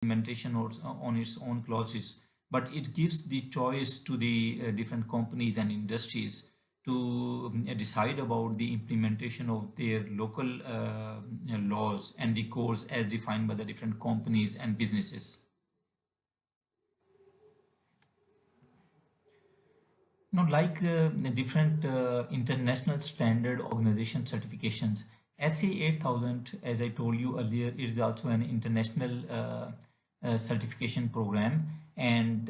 implementation or on its own clauses, but it gives the choice to the different companies and industries to decide about the implementation of their local laws and the codes as defined by the different companies and businesses. Now, like the different international standard organization certifications, SA 8000, as I told you earlier, it is also an international certification program, and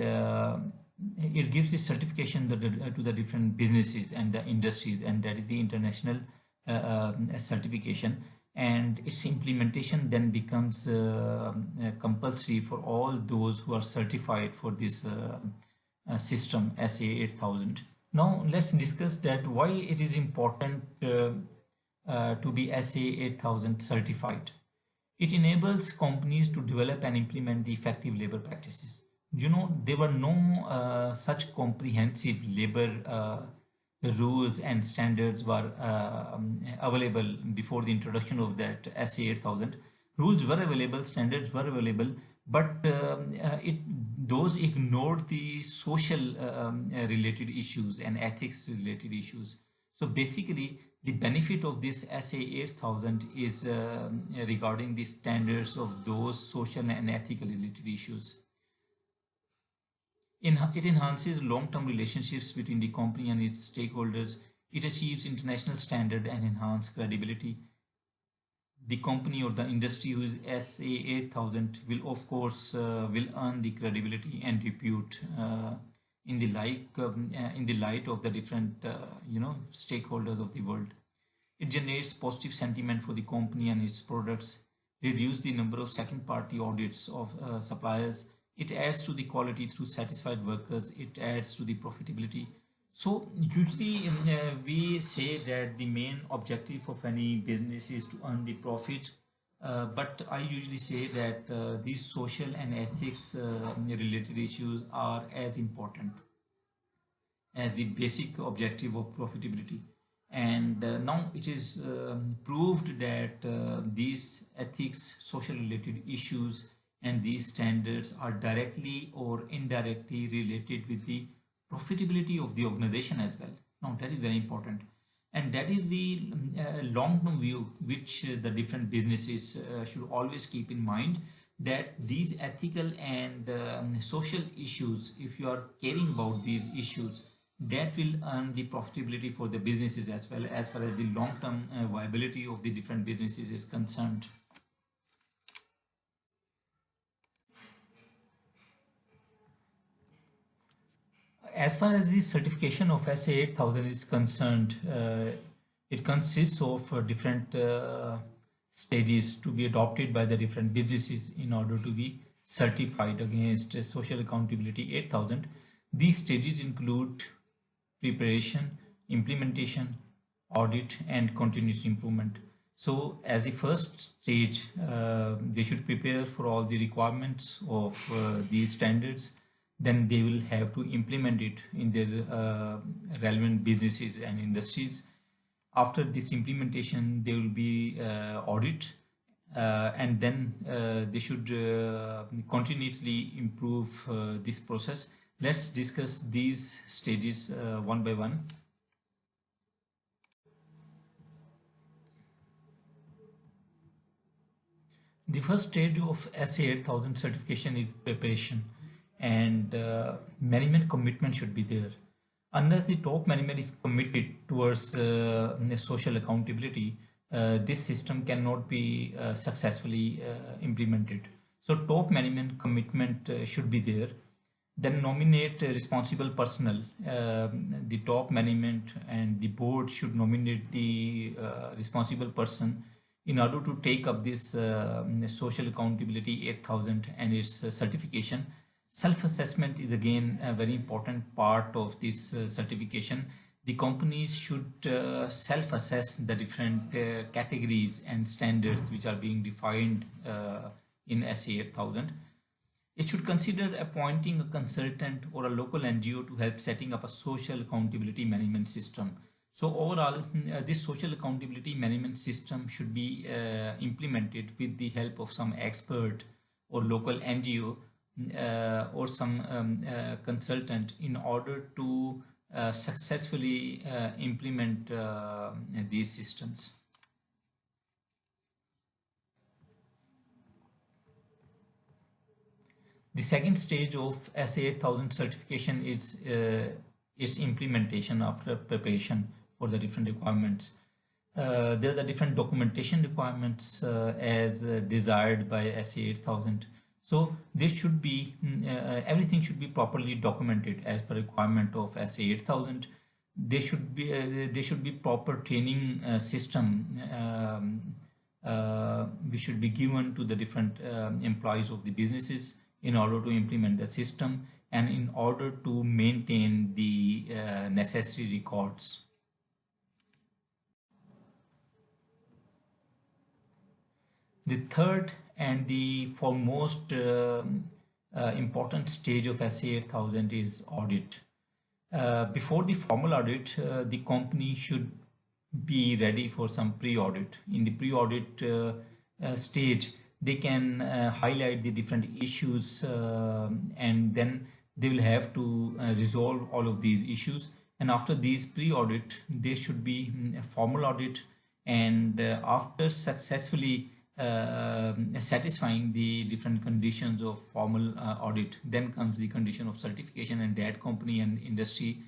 it gives the certification to the different businesses and the industries, and that is the international certification. And its implementation then becomes compulsory for all those who are certified for this system SA 8000. Now let's discuss that why it is important to be SA 8000 certified. It enables companies to develop and implement the effective labor practices. There were no such comprehensive labor rules and standards were available before the introduction of that SA 8000. Rules were available, standards were available, but those ignored the social related issues and ethics related issues. So basically, the benefit of this SA 8000 is regarding the standards of those social and ethical related issues. It enhances long-term relationships between the company and its stakeholders. It achieves international standard and enhance credibility. The company or the industry who is SA 8000 will of course will earn the credibility and repute in the light of the different stakeholders of the world. It generates positive sentiment for the company and its products, reduce the number of second party audits of suppliers. It adds to the quality through satisfied workers. It adds to the profitability. So usually we say that the main objective of any business is to earn the profit, but I usually say that these social and ethics related issues are as important as the basic objective of profitability. And now it is proved that these ethics, social related issues, and these standards are directly or indirectly related with the profitability of the organization as well. Now that is very important, and that is the long-term view which the different businesses should always keep in mind, that these ethical and social issues, if you are caring about these issues, that will earn the profitability for the businesses as well, as far as the long-term viability of the different businesses is concerned. As far as the certification of SA 8000 is concerned, it consists of different stages to be adopted by the different businesses in order to be certified against Social Accountability 8000. These stages include preparation, implementation, audit, and continuous improvement. So as the first stage, they should prepare for all the requirements of these standards. Then they will have to implement it in their relevant businesses and industries. After this implementation, there will be audit, and then they should continuously improve this process. Let's discuss these stages one by one. The first stage of SA 8000 certification is preparation, and management commitment should be there. Unless the top management is committed towards social accountability, this system cannot be successfully implemented. So top management commitment should be there. Then nominate responsible personnel. The top management and the board should nominate the responsible person in order to take up this social accountability 8000 and its certification. Self-assessment is again a very important part of this certification. The companies should self-assess the different categories and standards which are being defined in SA 8000. It should consider appointing a consultant or a local NGO to help setting up a social accountability management system. So overall, this social accountability management system should be implemented with the help of some expert or local NGO or some consultant in order to successfully implement these systems. The second stage of SA8000 certification is its implementation after preparation for the different requirements. There are the different documentation requirements as desired by SA8000. So this should be everything should be properly documented as per requirement of SA8000. There should be proper training system which should be given to the different employees of the businesses in order to implement the system and in order to maintain the necessary records. The third and the foremost important stage of SA8000 is audit. Before the formal audit, the company should be ready for some pre-audit. In the pre-audit stage, they can highlight the different issues and then they will have to resolve all of these issues. And after these pre-audit, there should be a formal audit, and after successfully satisfying the different conditions of formal audit, then comes the condition of certification, and that company and industry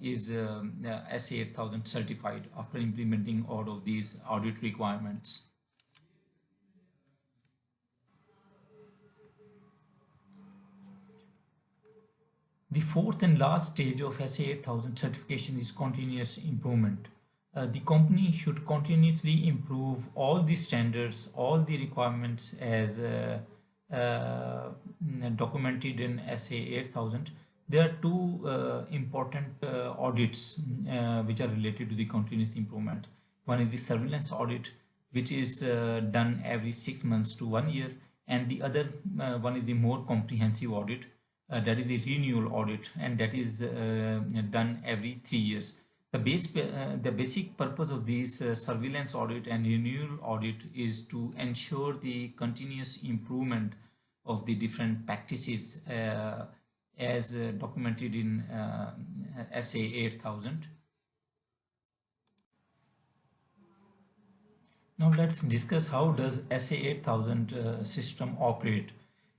is SA8000 certified after implementing all of these audit requirements. The fourth and last stage of SA8000 certification is continuous improvement. The company should continuously improve all the standards, all the requirements as documented in SA8000. There are two important audits which are related to the continuous improvement. One is the surveillance audit, which is done every 6 months to 1 year, and the other one is the more comprehensive audit, that is the renewal audit, and that is done every 3 years. The basic purpose of these surveillance audit and renewal audit is to ensure the continuous improvement of the different practices as documented in SA8000. Now let's discuss how does SA8000 system operate.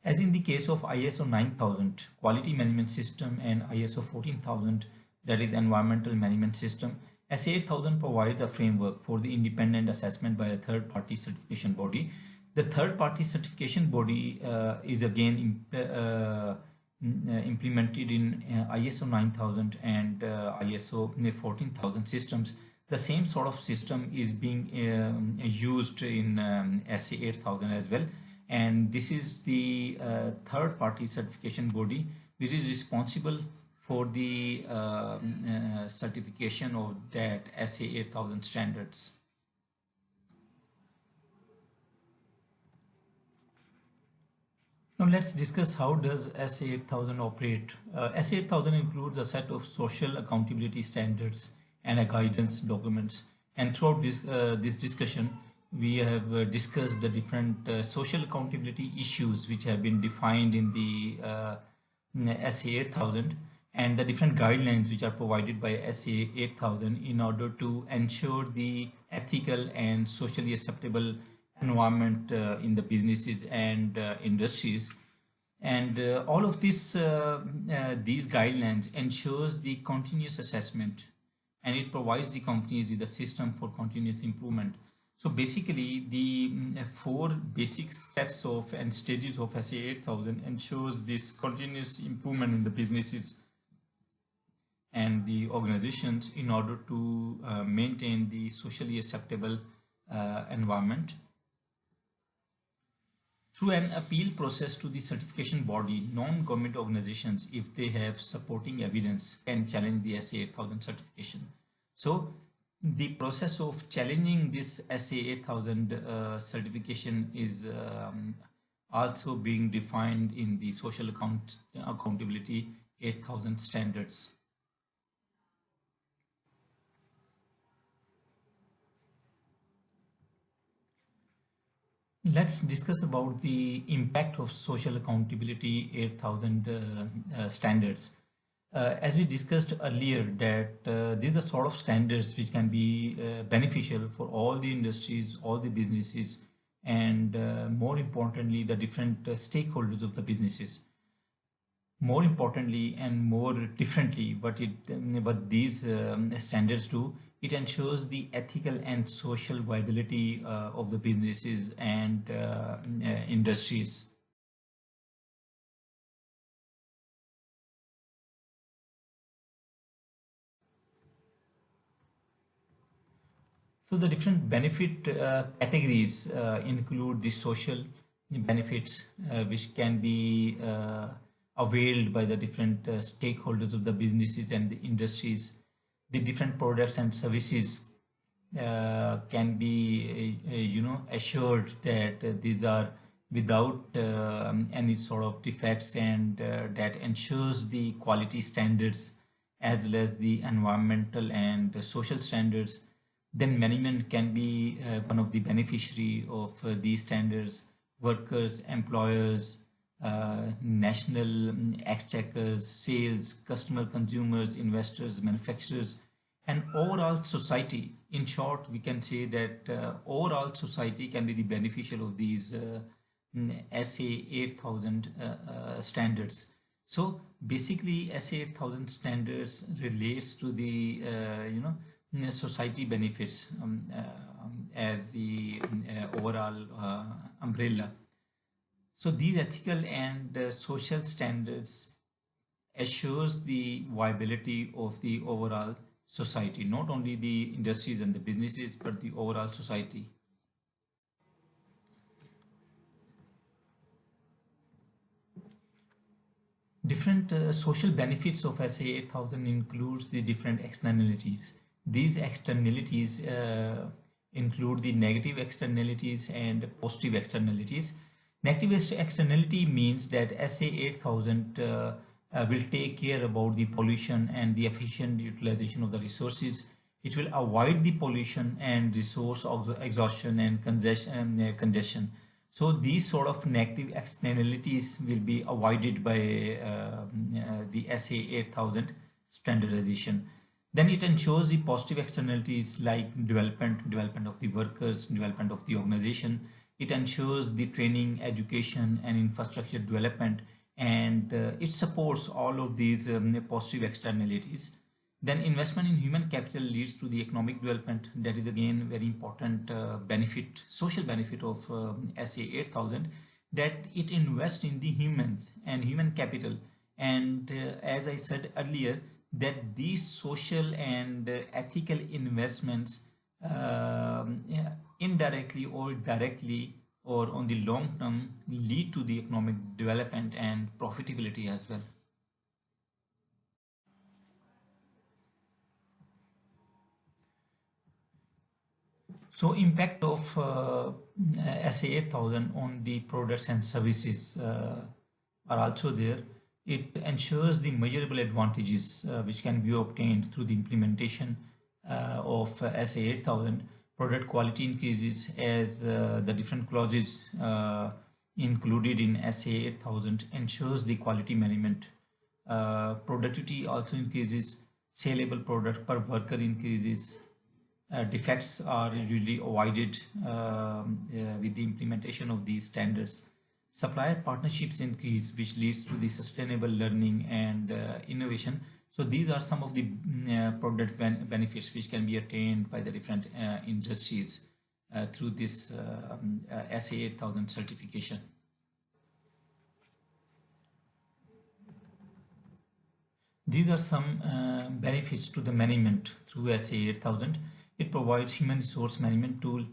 As in the case of ISO 9000 quality management system and ISO 14000, that is environmental management system, SA8000 provides a framework for the independent assessment by a third-party certification body. The third-party certification body is again implemented in ISO 9000 and ISO 14000 systems. The same sort of system is being used in SA8000 as well. And this is the third-party certification body which is responsible for the certification of that SA8000 standards. Now let's discuss how does SA8000 operate. SA8000 includes a set of social accountability standards and a guidance documents. And throughout this discussion, we have discussed the different social accountability issues which have been defined in the SA8000 and the different guidelines which are provided by SA8000 in order to ensure the ethical and socially acceptable environment in the businesses and industries. And all of this, these guidelines ensures the continuous assessment, and it provides the companies with a system for continuous improvement. So basically, the 4 basic steps of and stages of SA8000 ensures this continuous improvement in the businesses and the organizations in order to maintain the socially acceptable environment. Through an appeal process to the certification body, non-government organizations, if they have supporting evidence, can challenge the SA8000 certification. So the process of challenging this SA8000 certification is also being defined in the social accountability 8000 standards. Let's discuss about the impact of social accountability 8000 standards. As we discussed earlier, that these are sort of standards which can be beneficial for all the industries, all the businesses, and more importantly, the different stakeholders of the businesses. More importantly and more differently, what these standards do, it ensures the ethical and social viability of the businesses and industries. So the different benefit categories include the social benefits, which can be availed by the different stakeholders of the businesses and the industries. The different products and services can be, assured that these are without any sort of defects, and that ensures the quality standards as well as the environmental and social standards. Then management can be one of the beneficiary of these standards. Workers, employers, national exchequers, sales, customer, consumers, investors, manufacturers, and overall society. In short, we can say that overall society can be the beneficial of these SA 8000 standards. So basically, SA 8000 standards relates to the society benefits as the overall umbrella. So these ethical and social standards assures the viability of the overall society, not only the industries and the businesses, but the overall society. Different social benefits of SA 8000 includes the different externalities. These externalities include the negative externalities and positive externalities. Negative externality means that SA 8000 will take care about the pollution and the efficient utilization of the resources. It will avoid the pollution and resource exhaustion and congestion. So these sort of negative externalities will be avoided by the SA 8000 standardization. Then it ensures the positive externalities like development of the workers, development of the organization. It ensures the training, education, and infrastructure development, and it supports all of these positive externalities. Then investment in human capital leads to the economic development. That is again very important benefit, social benefit of SA 8000, that it invests in the humans and human capital. And as I said earlier, that these social and ethical investments yeah, indirectly or directly or on the long term lead to the economic development and profitability as well. So impact of SA 8000 on the products and services are also there. It ensures the measurable advantages which can be obtained through the implementation of SA 8000. Product quality increases as the different clauses included in SA 8000 ensures the quality management. Productivity also increases, saleable product per worker increases, defects are usually avoided with the implementation of these standards. Supplier partnerships increase, which leads to the sustainable learning and innovation. So these are some of the product benefits which can be attained by the different industries through this SA 8000 certification. These are some benefits to the management through SA 8000. It provides human resource management tool,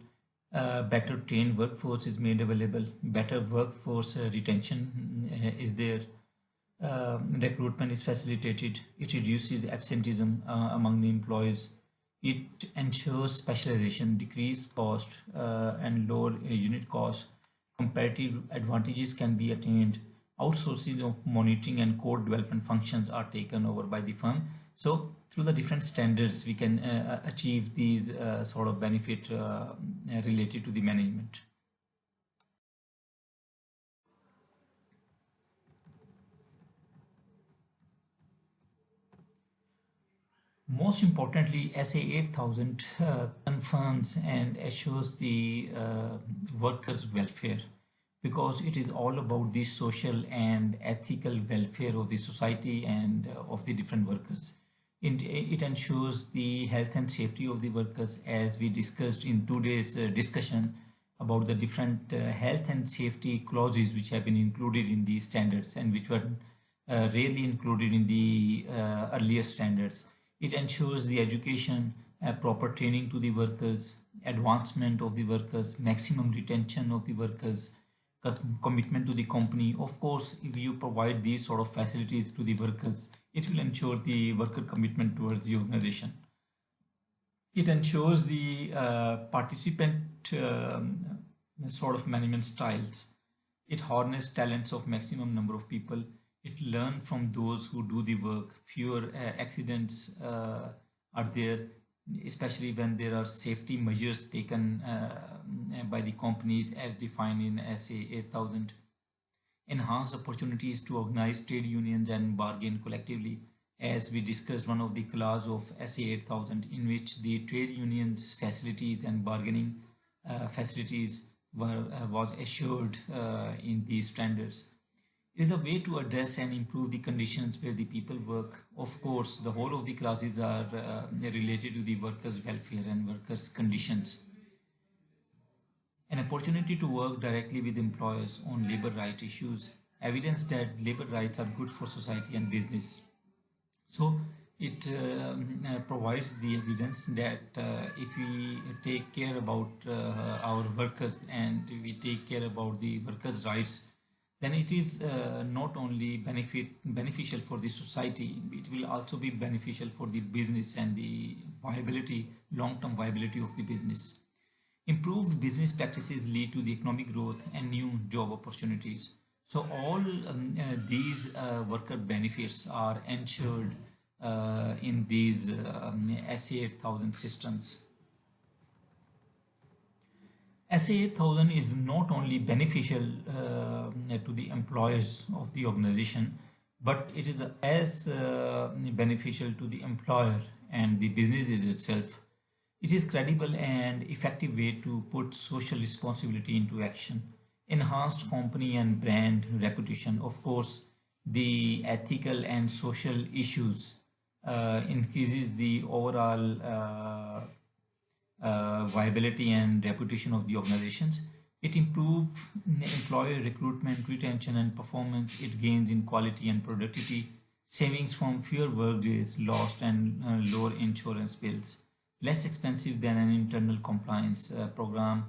better trained workforce is made available, better workforce retention is there, recruitment is facilitated, it reduces absenteeism among the employees, it ensures specialization, decreased cost and lower unit cost, comparative advantages can be attained, outsourcing of monitoring and code development functions are taken over by the firm. So through the different standards, we can achieve these sort of benefit related to the management. most importantly, SA 8000 confirms and assures the workers' welfare, because it is all about the social and ethical welfare of the society and of the different workers. It ensures the health and safety of the workers, as we discussed in today's discussion about the different health and safety clauses which have been included in these standards and which were rarely included in the earlier standards. It ensures the education, proper training to the workers, advancement of the workers, maximum retention of the workers, commitment to the company. Of course, if you provide these sort of facilities to the workers, it will ensure the worker commitment towards the organization. It ensures the participant sort of management styles. It harnesses talents of maximum number of people. It learns from those who do the work. Fewer accidents are there, especially when there are safety measures taken by the companies as defined in SA 8000. Enhance opportunities to organize trade unions and bargain collectively. As we discussed, one of the clause of SA 8000 in which the trade unions facilities and bargaining facilities was assured in these standards. It is a way to address and improve the conditions where the people work. Of course, the whole of the clauses are related to the workers' welfare and workers' conditions. An opportunity to work directly with employers on labor right issues, evidence that labor rights are good for society and business. So it provides the evidence that if we take care about our workers and we take care about the workers' rights, then it is not only beneficial for the society, it will also be beneficial for the business and the viability, long-term viability of the business. Improved business practices lead to the economic growth and new job opportunities. So all these worker benefits are ensured in these SA 8000 systems. SA 8000 is not only beneficial to the employees of the organization, but it is as beneficial to the employer and the businesses itself. It is credible and effective way to put social responsibility into action. Enhanced company and brand reputation. Of course, the ethical and social issues increases the overall viability and reputation of the organizations. It improves employee recruitment, retention, and performance. It gains in quality and productivity, savings from fewer work days lost, and lower insurance bills. Less expensive than an internal compliance program.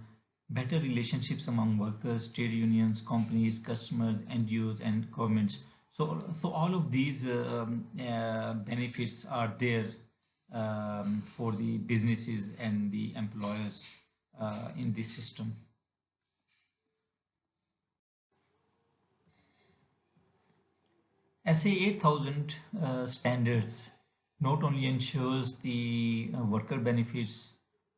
Better relationships among workers, trade unions, companies, customers, NGOs, and governments. So all of these benefits are there for the businesses and the employers in this system. SA 8000 standards not only ensures the worker benefits,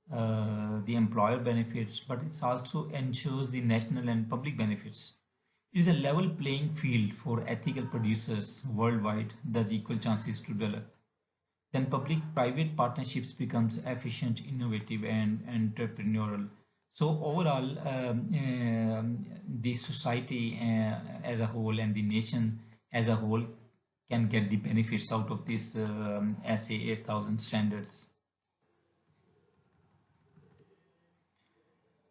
the employer benefits, but it also ensures the national and public benefits. It is a level playing field for ethical producers worldwide, thus equal chances to develop. Then public-private partnerships becomes efficient, innovative, and entrepreneurial. So overall, the society as a whole and the nation as a whole can get the benefits out of this SA 8000 standards.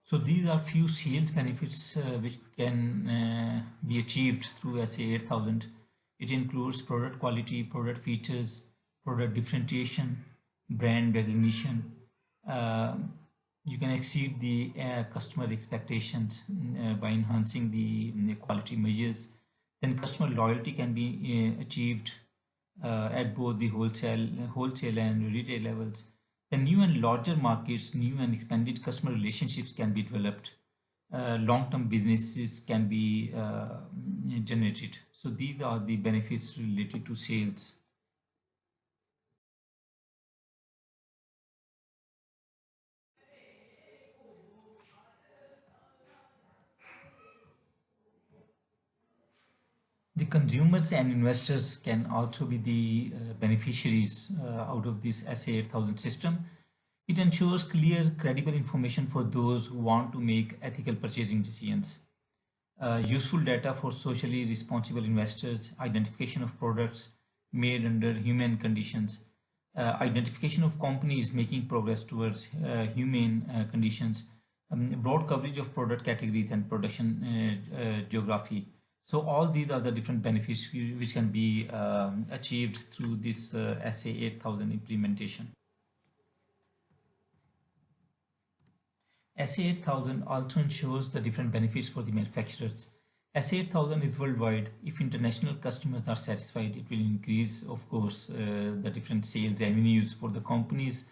So these are few sales benefits which can be achieved through SA 8000. It includes product quality, product features, product differentiation, brand recognition. You can exceed the customer expectations by enhancing the quality measures. Then customer loyalty can be achieved at both the wholesale and retail levels. The new and larger markets, new and expanded customer relationships can be developed. Long-term businesses can be generated. So these are the benefits related to sales. The consumers and investors can also be the beneficiaries out of this SA8000 system. It ensures clear, credible information for those who want to make ethical purchasing decisions. Useful data for socially responsible investors, identification of products made under human conditions, identification of companies making progress towards humane conditions, broad coverage of product categories and production geography. So all these are the different benefits which can be achieved through this SA8000 implementation. SA8000 also ensures the different benefits for the manufacturers. SA8000 is worldwide. If international customers are satisfied, it will increase, of course, the different sales avenues for the companies.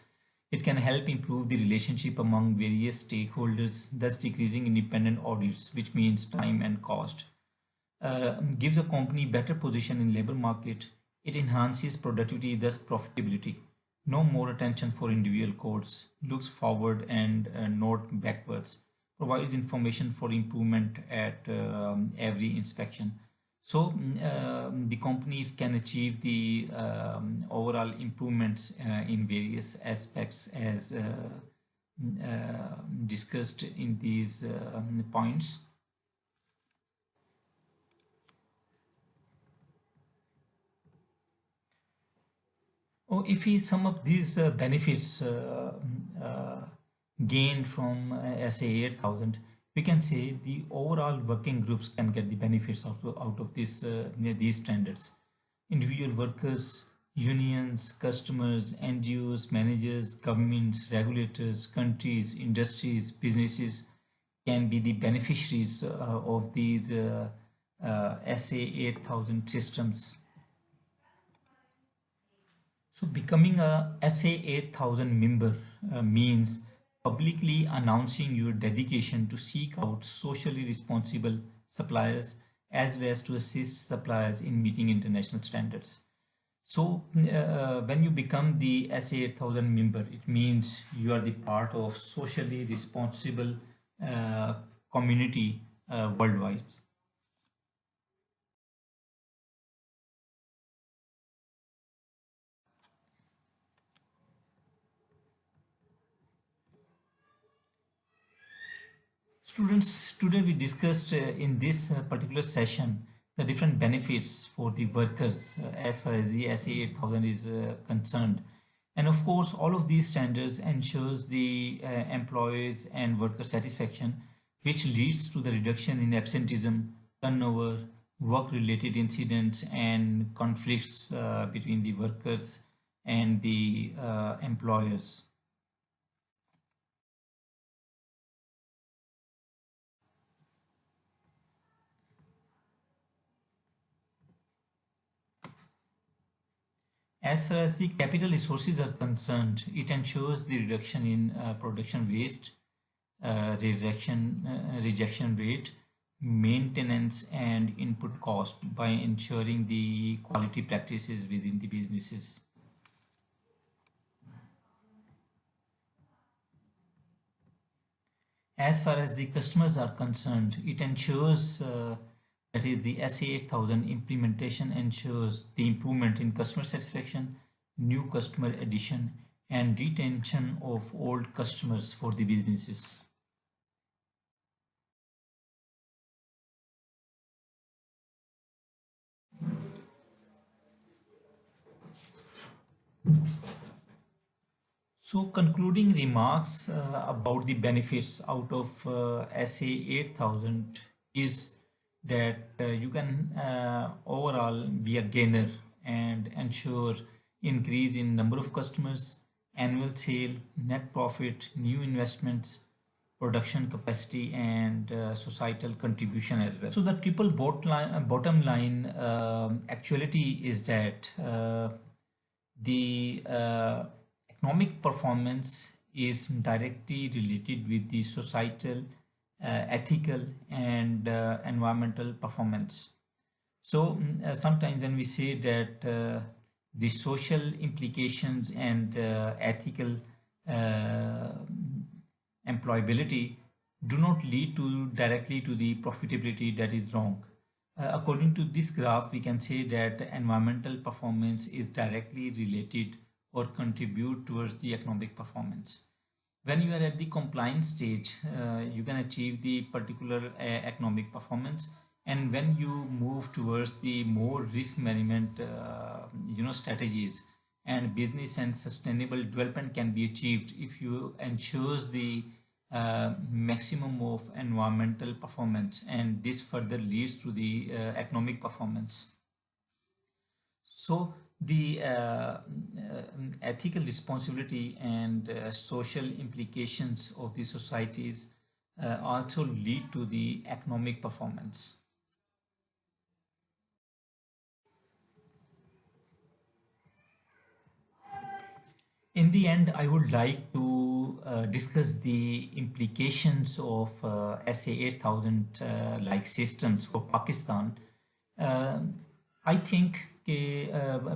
It can help improve the relationship among various stakeholders, thus decreasing independent audits, which means time and cost. Gives a company better position in labor market. It enhances productivity, thus profitability. No more attention for individual codes. Looks forward and not backwards. Provides information for improvement at every inspection. So the companies can achieve the overall improvements in various aspects as discussed in these points. Oh, if we sum up these benefits uh, gained from SA8000, we can say the overall working groups can get the benefits out of this, these standards. Individual workers, unions, customers, NGOs, managers, governments, regulators, countries, industries, businesses can be the beneficiaries of these SA8000 systems. So becoming a SA8000 member means publicly announcing your dedication to seek out socially responsible suppliers as well as to assist suppliers in meeting international standards. So when you become the SA8000 member, it means you are the part of socially responsible uh, community worldwide. Students, today we discussed in this particular session the different benefits for the workers as far as the SA8000 is concerned. And of course, all of these standards ensures the employees and worker satisfaction, which leads to the reduction in absenteeism, turnover, work-related incidents, and conflicts between the workers and the employers. As far as the capital resources are concerned, it ensures the reduction in production waste, rejection rate, maintenance and input cost by ensuring the quality practices within the businesses. As far as the customers are concerned, it ensures that is the SA8000 implementation ensures the improvement in customer satisfaction, new customer addition, and retention of old customers for the businesses. So concluding remarks about the benefits out of SA8000 is that you can overall be a gainer and ensure increase in number of customers, annual sale, net profit, new investments, production capacity and societal contribution as well. So the triple bottom line actuality is that the economic performance is directly related with the societal, ethical, and environmental performance. So sometimes when we say that the social implications and ethical uh, employability do not lead to directly to the profitability, that is wrong. According to this graph, we can say that environmental performance is directly related or contribute towards the economic performance. When you are at the compliance stage, you can achieve the particular economic performance, and when you move towards the more risk management strategies, and business and sustainable development can be achieved if you ensures the maximum of environmental performance, and this further leads to the economic performance. So the ethical responsibility and social implications of the societies also lead to the economic performance. In the end, I would like to discuss the implications of SA 8000 like systems for Pakistan. I think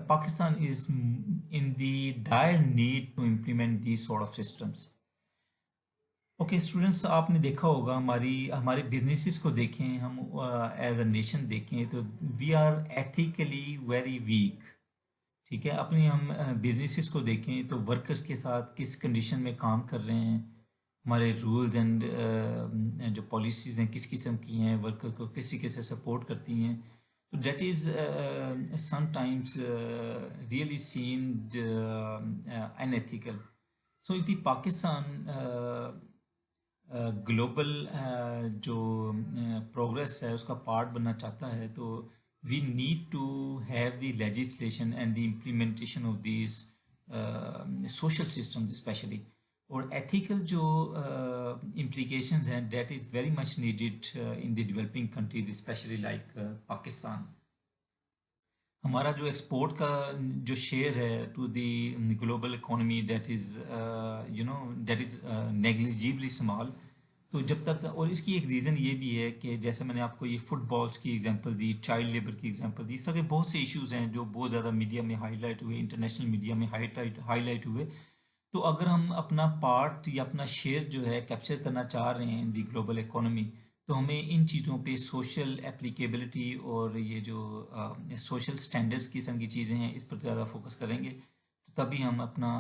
Pakistan is in the dire need to implement these sort of systems. Okay students, आपने देखा होगा हमारे businesses को देखें, हम as a nation देखें तो we are ethically very weak. ठीक है, अपनी हम बिजनेसेस को देखें तो वर्कर्स के साथ किस कंडीशन में काम कर रहे हैं, हमारे रूल्स एंड जो पॉलिसीज़ हैं किस किस्म की हैं, वर्कर को किस तरीके से सपोर्ट करती हैं. तो that is sometimes really seemed unethical. So if the Pakistan global जो प्रोग्रेस है उसका पार्ट बनना चाहता है, तो we need to have the legislation and the implementation of these social systems especially, और ethical जो implications हैं that is very much needed in the developing countries especially like Pakistan. हमारा जो एक्सपोर्ट का जो शेयर है to the global economy that is negligibly small. तो जब तक, और इसकी एक रीज़न ये भी है कि जैसे मैंने आपको ये फुटबॉल्स की एग्जांपल दी, चाइल्ड लेबर की एग्जांपल दी, इस तरह के बहुत से इश्यूज़ हैं जो बहुत ज़्यादा मीडिया में हाईलाइट हुए, इंटरनेशनल मीडिया में हाईलाइट हुए. तो अगर हम अपना पार्ट या अपना शेयर जो है कैप्चर करना चाह रहे हैं इन दी ग्लोबल इकोनॉमी, तो हमें इन चीज़ों पे सोशल एप्लीकेबिलिटी और ये जो सोशल स्टैंडर्ड्स किस्म की चीज़ें हैं इस पर ज़्यादा फोकस करेंगे, तो तभी हम अपना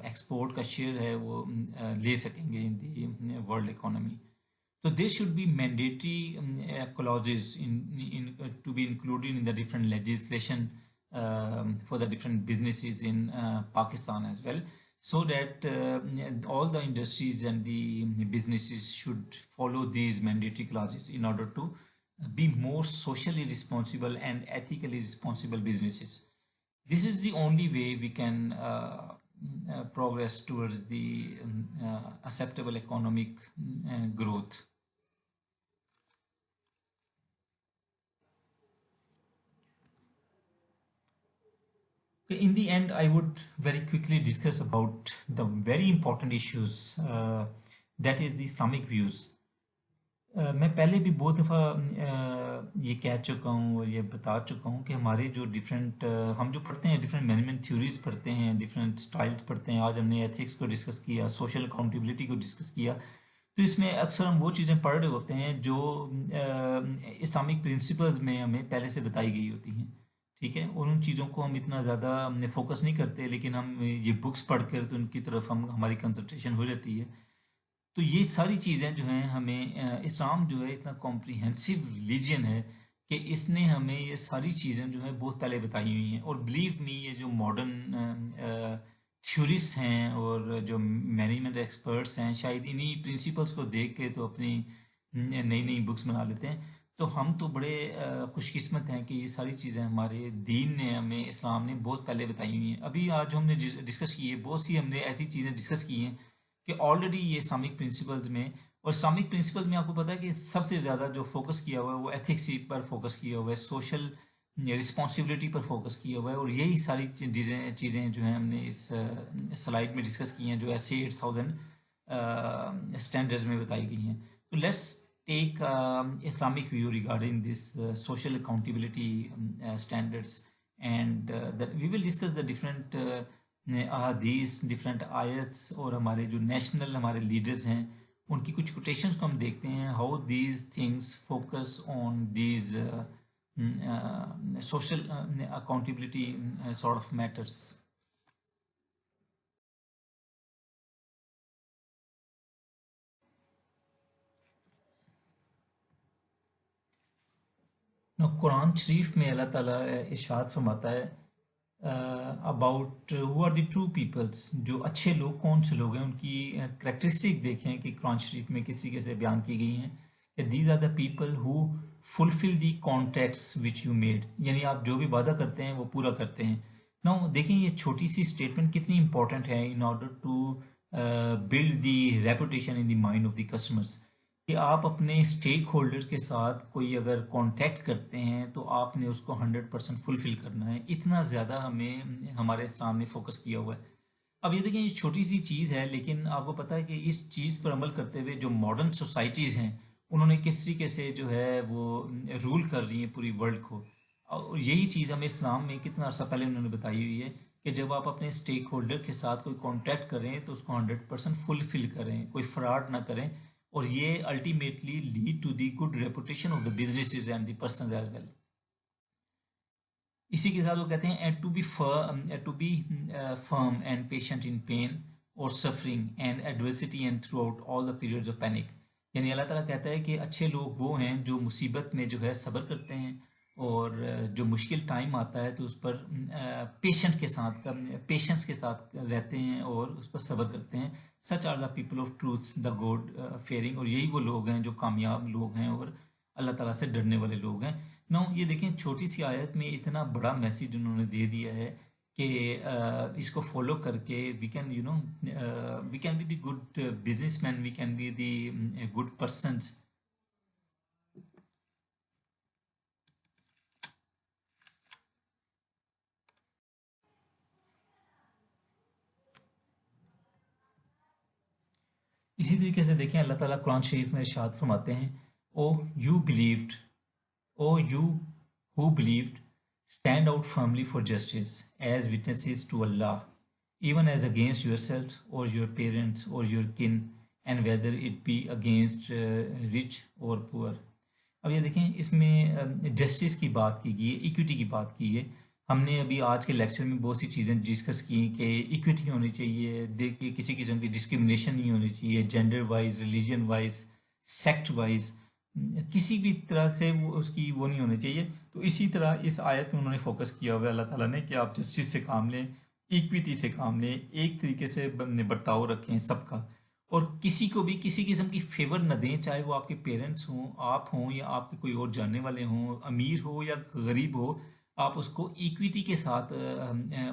एक्सपोर्ट का शेयर है वो ले सकेंगे in the world economy. So there should be mandatory clauses in to be included in the different legislation for the different businesses in Pakistan as well, so that all the industries and the businesses should follow these mandatory clauses in order to be more socially responsible and ethically responsible businesses. This is the only way we can progress towards the acceptable economic growth. In the end, I would very quickly discuss about the very important issues, that is the Islamic views. मैं पहले भी बहुत दफ़ा ये कह चुका हूँ और ये बता चुका हूँ कि हमारे जो डिफरेंट हम जो पढ़ते हैं, डिफरेंट मैनेजमेंट थ्योरीज पढ़ते हैं, डिफरेंट स्टाइल्स पढ़ते हैं. आज हमने एथिक्स को डिस्कस किया, सोशल अकाउंटेबिलिटी को डिस्कस किया. तो इसमें अक्सर हम वो चीज़ें पढ़ रहे होते हैं जो इस्लामिक प्रिंसिपल्स में हमें पहले से बताई गई होती हैं. ठीक है, और उन चीज़ों को हम इतना ज़्यादा हमने फोकस नहीं करते, लेकिन हम ये बुक्स पढ़कर तो उनकी तरफ हमारी कंसंट्रेशन हो जाती है. तो ये सारी चीज़ें जो हैं हमें, इस्लाम जो है इतना कॉम्प्रिहेंसिव रिलीजन है कि इसने हमें ये सारी चीज़ें जो हैं बहुत पहले बताई हुई हैं. और बिलीव मी, ये जो मॉडर्न थ्योरिस्ट हैं और जो मैनेजमेंट एक्सपर्ट्स हैं, शायद इन्हीं प्रिंसिपल्स को देख के तो अपनी नई नई बुक्स बना लेते हैं. तो हम तो बड़े खुशकिस्मत हैं कि ये सारी चीज़ें हमारे दीन ने हमें, इस्लाम ने बहुत पहले बताई हुई हैं. अभी आज जो हमने डिस्कस की है, बहुत सी हमने ऐसी चीज़ें डिस्कस की हैं कि ऑलरेडी ये इस्लामिक प्रिंसिपल्स में, और इस्लामिक प्रिंसिपल में आपको पता है कि सबसे ज़्यादा जो फोकस किया हुआ है वो एथिक्स पर फोकस किया हुआ है, सोशल रिस्पॉन्सिबिलिटी पर फोकस किया हुआ है. और यही सारी चीज़ें जो हैं हमने इस स्लाइड में डिस्कस की हैं जो SA 8000 स्टैंडर्ड्स में बताई गई हैं. तो let's take Islamic view regarding this social accountability standards, and that we will discuss the different ahadith, different ayats, और हमारे जो नेशनल हमारे लीडर्स हैं ان کی کچھ کوٹیشنس کو ہم دیکھتے ہیں. How these things focus on these social accountability sort of matters. Now, قرآن شریف میں اللہ تعالیٰ ارشاد فرماتا ہے about who are the true peoples. جو اچھے لوگ کون سے لوگ ہیں ان کی کریکٹرسٹک دیکھیں کہ قرآن شریف میں کس طریقے سے بیان کی گئی ہیں کہ these are the people who fulfil the contracts which you made. یعنی آپ جو بھی وعدہ کرتے ہیں وہ پورا کرتے ہیں. نا دیکھیں یہ چھوٹی سی اسٹیٹمنٹ کتنی امپورٹنٹ ہے in order to build the reputation in the mind of the customers. کہ آپ اپنے اسٹیک ہولڈر کے ساتھ کوئی اگر کانٹیکٹ کرتے ہیں تو آپ نے اس کو 100% فلفل کرنا ہے. اتنا زیادہ ہمیں ہمارے اسلام نے فوکس کیا ہوا ہے. اب یہ دیکھیں یہ چھوٹی سی چیز ہے لیکن آپ کو پتہ ہے کہ اس چیز پر عمل کرتے ہوئے جو ماڈرن سوسائٹیز ہیں انہوں نے کس طریقے سے جو ہے وہ رول کر رہی ہیں پوری ورلڈ کو. اور یہی چیز ہمیں اسلام میں کتنا عرصہ پہلے انہوں نے بتائی ہوئی ہے کہ جب آپ اپنے اسٹیک ہولڈر کے ساتھ کوئی کانٹیکٹ کریں تو اس کو 100% فلفل کریں, کوئی فراڈ نہ کریں. اور یہ ultimately lead to the good reputation of the businesses and the persons as well. اسی کے ساتھ وہ کہتے ہیں and to be firm and patient in pain اور suffering and adversity and throughout all the periods of panic. یعنی اللہ تعالیٰ کہتا ہے کہ اچھے لوگ وہ ہیں جو مصیبت میں جو ہے صبر کرتے ہیں اور جو مشکل ٹائم آتا ہے تو اس پر پیشنس کے ساتھ رہتے ہیں اور اس پر صبر کرتے ہیں. Such are the people of truth the God fearing. اور یہی وہ لوگ ہیں جو کامیاب لوگ ہیں اور اللہ تعالیٰ سے ڈرنے والے لوگ ہیں. نو یہ دیکھیں چھوٹی سی آیت میں اتنا بڑا میسیج انہوں نے دے دیا ہے کہ اس کو فالو کر کے we can be the good business man, we can be the good persons. اسی طریقے سے دیکھیں اللہ تعالیٰ قرآن شریف میں ارشاد فرماتے ہیں او you who believed, stand out firmly for justice as witnesses to Allah, even as against yourselves or your parents or your kin, and whether it be against rich or poor. اب یہ دیکھیں اس میں جسٹس کی بات کی گئی ہے, equity کی بات کی ہے. ہم نے ابھی آج کے لیکچر میں بہت سی چیزیں ڈسکس کی کہ ایکویٹی ہونی چاہیے, دیکھیے کسی قسم کی ڈسکرمنیشن نہیں ہونی چاہیے, gender wise, religion wise, sect wise, کسی بھی طرح سے وہ اس کی وہ نہیں ہونی چاہیے. تو اسی طرح اس آیت میں انہوں نے فوکس کیا ہوا ہے اللہ تعالیٰ نے کہ آپ جسٹس سے کام لیں, ایکویٹی سے کام لیں, ایک طریقے سے برتاؤ رکھیں سب کا, اور کسی کو بھی کسی قسم کی فیور نہ دیں, چاہے وہ آپ کے پیرنٹس ہوں, آپ ہوں, یا آپ کے کوئی اور جاننے والے ہوں, امیر ہو یا غریب ہو, آپ اس کو ایکویٹی کے ساتھ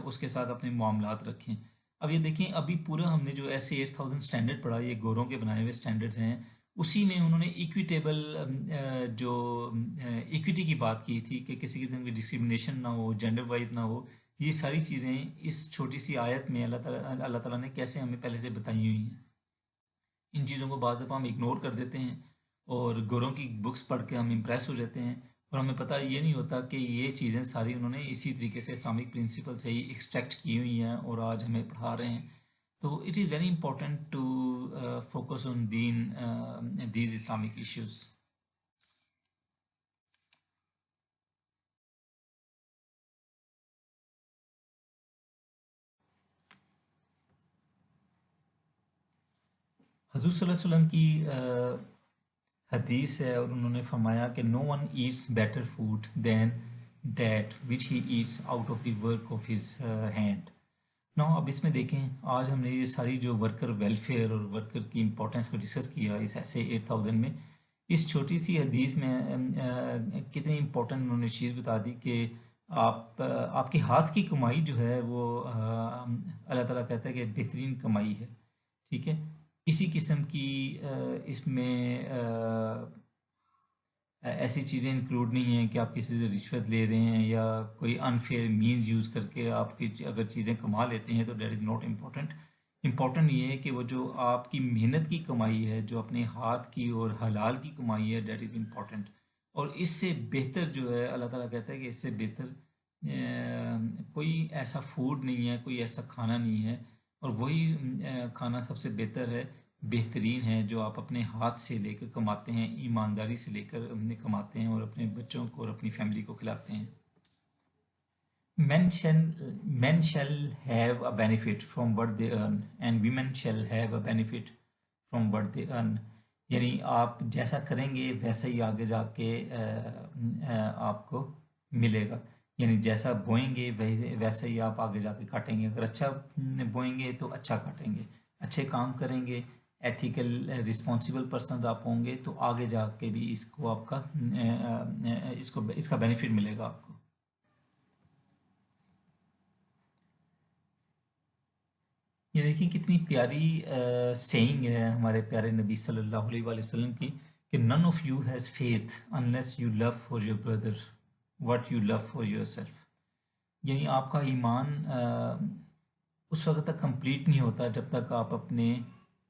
اس کے ساتھ اپنے معاملات رکھیں. اب یہ دیکھیں ابھی پورا ہم نے جو ایس اے 8000 اسٹینڈرڈ پڑھا, یہ گوروں کے بنائے ہوئے اسٹینڈرڈز ہیں, اسی میں انہوں نے ایکویٹیبل جو ایکویٹی کی بات کی تھی کہ کسی قسم کی ڈسکرمنیشن نہ ہو, جینڈر وائز نہ ہو. یہ ساری چیزیں اس چھوٹی سی آیت میں اللہ تعالیٰ نے کیسے ہمیں پہلے سے بتائی ہوئی ہیں. ان چیزوں کو بعض دفعہ ہم اگنور کر دیتے ہیں اور گوروں کی بکس پڑھ کے ہم امپریس ہو جاتے ہیں, اور ہمیں پتہ یہ نہیں ہوتا کہ یہ چیزیں ساری انہوں نے اسی طریقے سے اسلامک پرنسپل سے ہی ایکسٹریکٹ کی ہوئی ہیں اور آج ہمیں پڑھا رہے ہیں. تو it is very important to focus on these Islamic issues. حضور صلی اللہ علیہ وسلم کی حدیث ہے اور انہوں نے فرمایا کہ no one eats better food than that which he eats out of the work of his hand. نو اب اس میں دیکھیں آج ہم نے یہ ساری جو ورکر ویلفیئر اور ورکر کی امپورٹنس کو ڈسکس کیا اس ایس اے 8000 میں, اس چھوٹی سی حدیث میں کتنی امپورٹنٹ انہوں نے چیز بتا دی کہ آپ کے ہاتھ کی کمائی جو ہے وہ اللہ تعالیٰ کہتا ہے کہ بہترین کمائی ہے. ٹھیک ہے, کسی قسم کی اس میں ایسی چیزیں انکلوڈ نہیں ہیں کہ آپ کسی سے رشوت لے رہے ہیں یا کوئی انفیئر مینز یوز کر کے آپ کی اگر چیزیں کما لیتے ہیں تو that is not important. Important یہ ہے کہ وہ جو آپ کی محنت کی کمائی ہے, جو اپنے ہاتھ کی اور حلال کی کمائی ہے, دیٹ از امپورٹنٹ. اور اس سے بہتر جو ہے اللہ تعالیٰ کہتا ہے کہ اس سے بہتر کوئی ایسا فوڈ نہیں ہے, کوئی ایسا کھانا نہیں ہے, اور وہی کھانا سب سے بہتر ہے بہترین ہیں جو آپ اپنے ہاتھ سے لے کر کماتے ہیں، ایمانداری سے لے کر کماتے ہیں اور اپنے بچوں کو اور اپنی فیملی کو کھلاتے ہیں. Men shall, men shall have a benefit from what they earn and women shall have a benefit from what they earn. یعنی آپ جیسا کریں گے ویسا ہی آگے جا کے آپ کو ملے گا. یعنی جیسا بوئیں گے ویسا ہی آپ آگے جا کے کاٹیں گے. اگر اچھا بوئیں گے تو اچھا کاٹیں گے، اچھے کام کریں گے، ایتھیکل رسپانسیبل پرسن آپ ہوں گے تو آگے جا کے بھی اس کو آپ کا اس کا بینیفٹ ملے گا آپ کو. یہ دیکھیں کتنی پیاری سینگ ہے ہمارے پیارے نبی صلی اللہ علیہ وآلہ وسلم کی کہ none of you has faith unless you love for your brother what you love for yourself. یعنی آپ کا ایمان اس وقت تک کمپلیٹ نہیں ہوتا جب تک آپ اپنے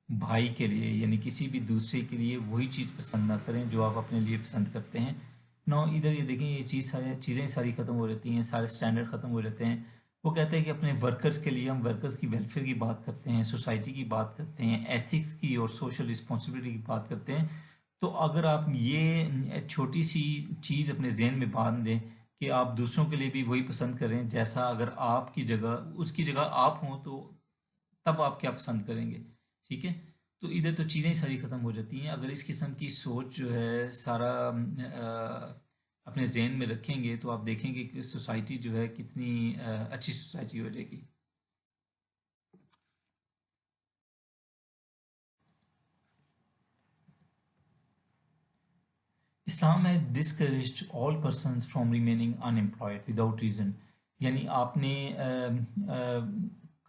بھائی کے لیے یعنی کسی بھی دوسرے کے لیے وہی چیز پسند نہ کریں جو آپ اپنے لیے پسند کرتے ہیں. نو ادھر یہ دیکھیں یہ چیزیں ساری ختم ہو جاتی ہیں، سارے سٹینڈرڈ ختم ہو جاتے ہیں. وہ کہتے ہیں کہ اپنے ورکرز کے لیے ہم ورکرز کی ویلفیئر کی بات کرتے ہیں، سوسائٹی کی بات کرتے ہیں، ایتھکس کی اور سوشل رسپانسبلٹی کی بات کرتے ہیں. تو اگر آپ یہ چھوٹی سی چیز اپنے ذہن میں باندھ دیں کہ آپ دوسروں کے لیے بھی وہی پسند کریں جیسا اگر آپ کی جگہ اس کی جگہ آپ ہوں تو تب آپ کیا پسند کریں گے. ٹھیک ہے، تو ادھر تو چیزیں ساری ختم ہو جاتی ہیں. اگر اس قسم کی سوچ جو ہے سارا اپنے ذہن میں رکھیں گے تو آپ دیکھیں گے کہ سوسائٹی جو ہے کتنی اچھی سوسائٹی ہو جائے گی. اسلام has discouraged all persons from remaining unemployed without reason. یعنی آپ نے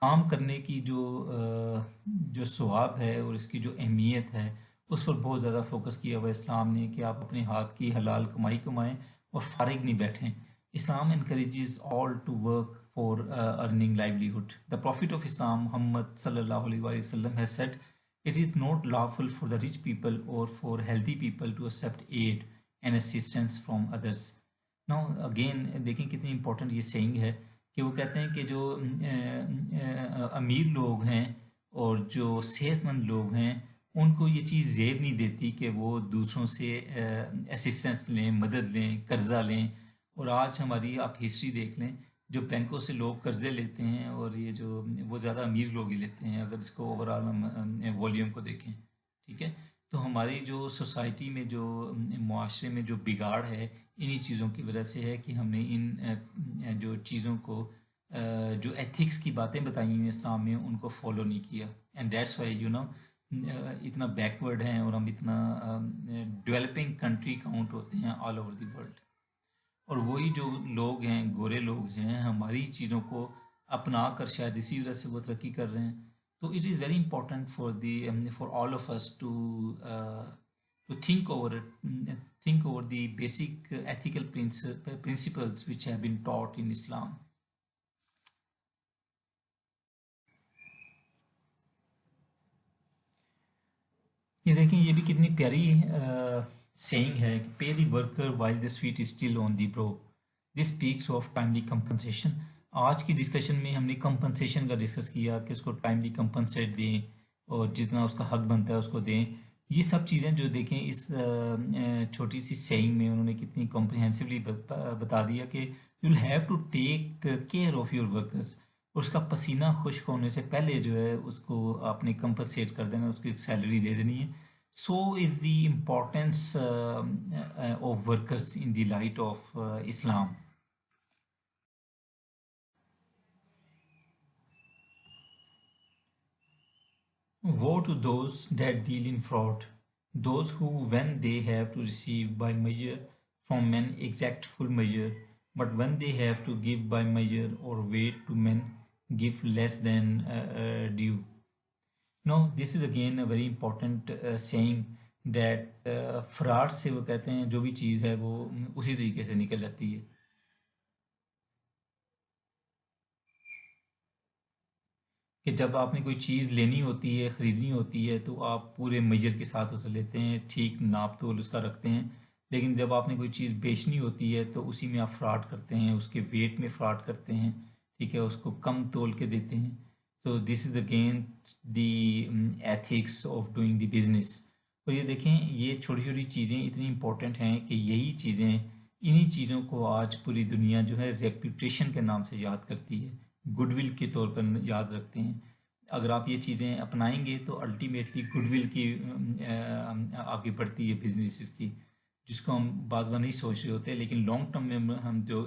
کام کرنے کی جو ثواب ہے اور اس کی جو اہمیت ہے اس پر بہت زیادہ فوکس کیا ہوا ہے اسلام نے کہ آپ اپنے ہاتھ کی حلال کمائی کمائیں اور فارغ نہیں بیٹھیں. اسلام encourages all to work for earning livelihood. The Prophet of Islam Muhammad sallallahu alaihi wasallam has said it is not lawful for the rich people or for healthy people to accept aid and assistance from others. Now again دیکھیں کتنی important یہ سینگ ہے کہ وہ کہتے ہیں کہ جو امیر لوگ ہیں اور جو صحت مند لوگ ہیں ان کو یہ چیز زیب نہیں دیتی کہ وہ دوسروں سے اسسٹنس لیں، مدد لیں، قرضہ لیں. اور آج ہماری آپ ہسٹری دیکھ لیں، جو بینکوں سے لوگ قرضے لیتے ہیں اور یہ جو وہ زیادہ امیر لوگ ہی لیتے ہیں اگر اس کو اوور آل ہم والیوم کو دیکھیں. ٹھیک ہے، تو ہماری جو سوسائٹی میں جو معاشرے میں جو بگاڑ ہے انہی چیزوں کی وجہ سے ہے کہ ہم نے ان جو چیزوں کو جو ایتھکس کی باتیں بتائی ہیں اسلام میں ان کو فالو نہیں کیا. اینڈ دیٹس وائی اتنا بیکورڈ ہیں اور ہم اتنا ڈیولپنگ کنٹری کاؤنٹ ہوتے ہیں آل اوور دی ورلڈ. اور وہی جو لوگ ہیں گورے لوگ ہیں ہماری چیزوں کو اپنا کر شاید اسی وجہ سے وہ ترقی کر رہے ہیں. تو it is very important for all of us to think over the basic ethical principles which have been taught in Islam. یہ دیکھیں یہ بھی کتنی پیاری سینگ ہے کہ pay the worker while the sweet is still on the broke. This speaks of timely compensation. آج کی ڈسکشن میں ہم نے کمپنسیشن کا ڈسکس کیا کہ اس کو ٹائملی کمپنسیٹ دیں اور جتنا اس کا حق بنتا ہے اس کو دیں. یہ سب چیزیں جو دیکھیں اس چھوٹی سی سینگ میں انہوں نے کتنی کمپریہنسولی بتا دیا کہ you will have to take care of your workers. اور اس کا پسینہ خشک ہونے سے پہلے جو ہے اس کو آپ نے کمپنسیٹ کر دینا، اس کی سیلری دے دینی ہے. So is the importance of workers in the light of Islam. Woe to those that deal in fraud, those who, when they have to receive by measure from men, exact full measure, but when they have to give by measure or wait to men, give less than due. No, this is again a very important saying that fraud سے وہ کہتے ہیں جو بھی چیز ہے وہ اسی طریقے سے نکل جاتی ہے. کہ جب آپ نے کوئی چیز لینی ہوتی ہے خریدنی ہوتی ہے تو آپ پورے میجر کے ساتھ اسے لیتے ہیں، ٹھیک ناپ تول اس کا رکھتے ہیں. لیکن جب آپ نے کوئی چیز بیچنی ہوتی ہے تو اسی میں آپ فراڈ کرتے ہیں، اس کے ویٹ میں فراڈ کرتے ہیں. ٹھیک ہے، اس کو کم تول کے دیتے ہیں. So this is again the ethics of doing the business. और ये देखें, ये छोटी छोटी चीज़ें इतनी इम्पोर्टेंट हैं कि यही चीज़ें, इन्हीं चीज़ों को आज पूरी दुनिया जो है रेप्यूटेशन के नाम से याद करती है, गुडविल के तौर पर याद रखते हैं. अगर आप ये चीज़ें अपनाएंगे तो अल्टीमेटली गुडविल की आगे बढ़ती है बिजनेस की, जिसको हम बार बार नहीं सोच रहे होते, लेकिन लॉन्ग टर्म में हम जो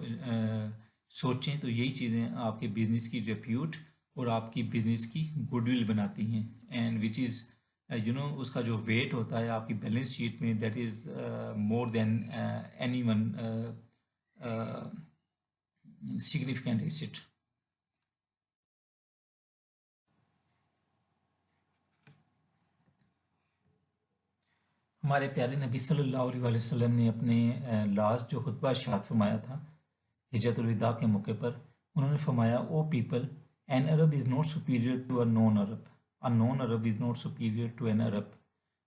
सोचें तो यही चीज़ें आपके बिजनेस की रेप्यूट और आपकी बिजनेस की गुडविल बनाती हैं. एंड विच इज़ उसका जो वेट होता है आपकी बैलेंस शीट में, that is more than any one significant asset. हमारे प्यारे नबी सल्लल्लाहु अलैहि वसल्लम ने अपने लास्ट जो खुतबा इरशाद फरमाया था हिजरतुल विदा के मौके पर, उन्होंने फरमाया, O people, an Arab is not superior to a non Arab, a non Arab is not superior to an Arab,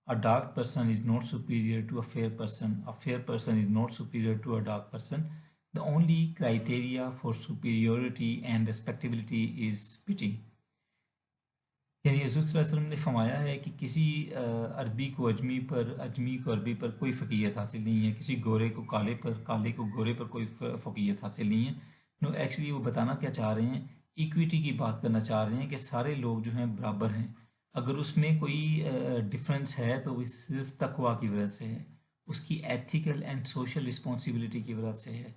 a dark person is not superior to a fair person is not superior to a dark person. The only criteria for superiority and respectability is piety. यानी हज़रत सल्लल्लाहु अलैहि वसल्लम ने फरमाया है कि किसी अरबी को अजमी पर, अजमी को अरबी पर कोई फ़कीयत हासिल नहीं है, किसी गोरे को काले पर, काले को गोरे पर कोई फ़कीयत हासिल नहीं है. नो, एक्चुअली वो बताना क्या चाह रहे हैं, इक्विटी की बात करना चाह रहे हैं कि सारे लोग जो हैं बराबर हैं. अगर उसमें कोई डिफरेंस है तो वो सिर्फ तकवा की वजह से है, उसकी एथिकल एंड सोशल रिस्पॉन्सिबिलिटी की वजह से है.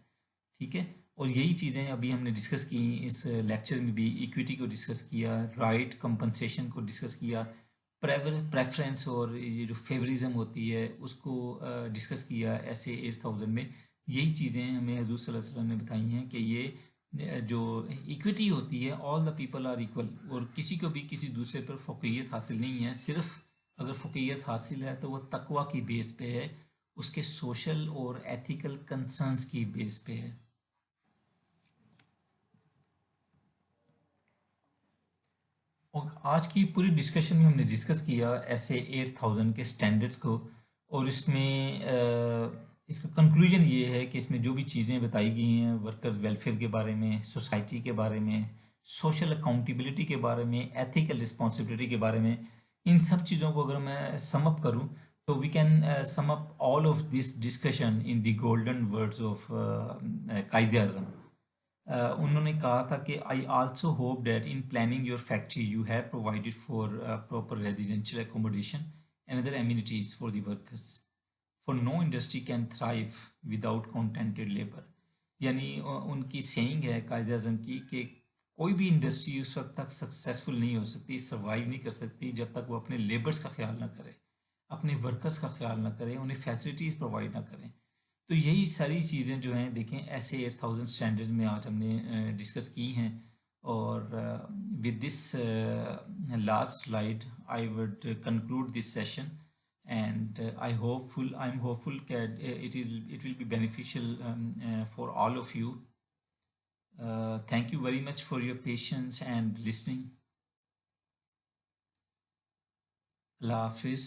ठीक है. और यही चीज़ें अभी हमने डिस्कस की इस लेक्चर में भी, इक्विटी को डिस्कस किया, राइट कंपनसेशन को डिस्कस किया, प्रेफरेंस और ये जो फेवरिज्म होती है उसको डिस्कस किया ऐसे 8000 में. यही चीज़ें हमें हजूर सल्लल्लाहु अलैहि वसल्लम ने बताई हैं कि ये जो इक्विटी होती है, all the people are equal, और किसी को भी किसी दूसरे पर फ़ोक़ियत हासिल नहीं है. सिर्फ अगर फ़ोक़ियत हासिल है तो वह तकवा की बेस पे है, उसके सोशल और एथिकल कंसर्न्स की बेस पे है. और आज की पूरी डिस्कशन में हमने डिस्कस किया ऐसे 8000 के स्टैंडर्ड्स को, और इसमें इसका कंक्लूजन ये है कि इसमें जो भी चीज़ें बताई गई हैं वर्कर वेलफेयर के बारे में, सोसाइटी के बारे में, सोशल अकाउंटेबिलिटी के बारे में, एथिकल रिस्पॉन्सिबिलिटी के बारे में, इन सब चीज़ों को अगर मैं सम अप करूं तो we can sum up all of this discussion in the golden words of Quaid Azam. उन्होंने कहा था कि I also hope that in planning your factory you have provided for proper residential accommodation and other amenities for the workers, for no industry can thrive without contented labour. यानी उनकी saying है कायद अज़म की कि कोई भी इंडस्ट्री उस वक्त तक सक्सेसफुल नहीं हो सकती, सर्वाइव नहीं कर सकती, जब तक वो अपने लेबर्स का ख्याल ना करे, अपने वर्कर्स का ख्याल ना करे, उन्हें फैसिलिटीज़ प्रोवाइड ना करें. तो यही सारी चीज़ें जो हैं देखें ऐसे 8000 स्टैंडर्ड में आज हमने डिस्कस की हैं. और with this last slide I would conclude this session, and I'm hopeful that it will be beneficial for all of you. Thank you very much for your patience and listening. Allah Hafiz.